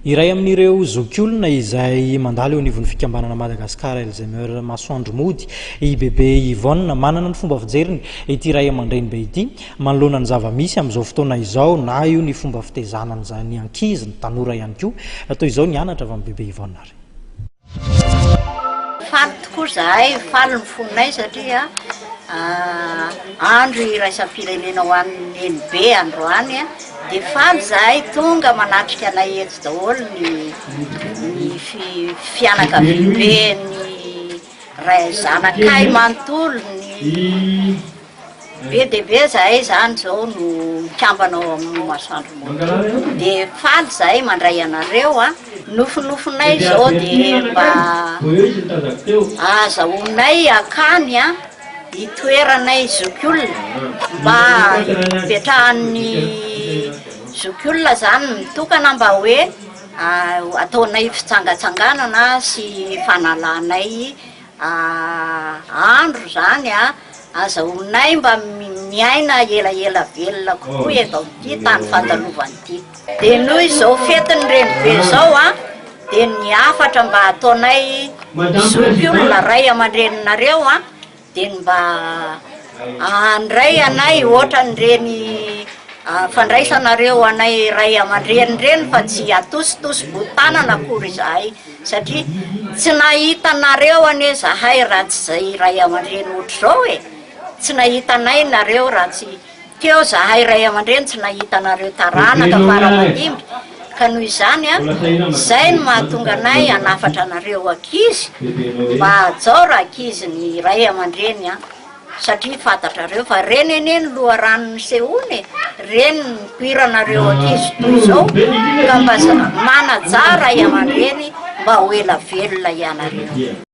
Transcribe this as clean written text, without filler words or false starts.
Iray amin'ireo zokiolona izay mandalo eo anivon'ny fikambanana Madagasikara Alzheimer masoandro mody i bebe Yvonne manana ny fomba fijeriny ity ray aman-dreny be ity manoloana ny zava-misy amin'izao fotoana izao na io ny fomba fitezanana zany ankizy ny tanora ihany koa toy izao nianatra avy amin'ny bebe Yvonne ary. Faly tokoa zahay, faly ny fonay satria andro iraisam-pirenena ho an'ny be androany dia faly zahay tonga manatrika anay eto daholo ny fianakavibe ny ray zanakay manontolo ny be dia be zahay zany zao no mikambanao amin'ny masoandro mody dia faly zahay mandray anareo nofinofinay zao dia mba azahoanay akany itoeranay zokiolona mba ipetrahan'ny zokiolona zany mitokana mba hoe ataonay fitsangatsanganana sy fanalanay andro zany azahoanay mba miaina elaela velona kokoa eto amin'ity tany fandalovana ity. Dia noho izao fetiny reny be zao dia ny afatra mba ataonay zokiolona ray aman-dreninareo dia mba andray anay ohatran'ireny fandraisanareo anay ray aman-dreny reny fa tsy atositosy botanana akory izahay satria tsy nahitanareo ane zahay raha tsy zay ray aman-dreny ohatr'izao tsy nahitanay nareo raha tsy teo zahay ray aman-dreny tsy nahitanareo taranaka fara-manimby ka noho izany zay no mahatonga anay hanafatra anareo ankizy mba hajaora ankizy ny ray aman-dreny satria fantatrareo fa reny eny ny loharanony sehoany reny nipoiranareo ankizy toy izao ka mba manajara ray aman-dreny mba ho ela velona ianareo.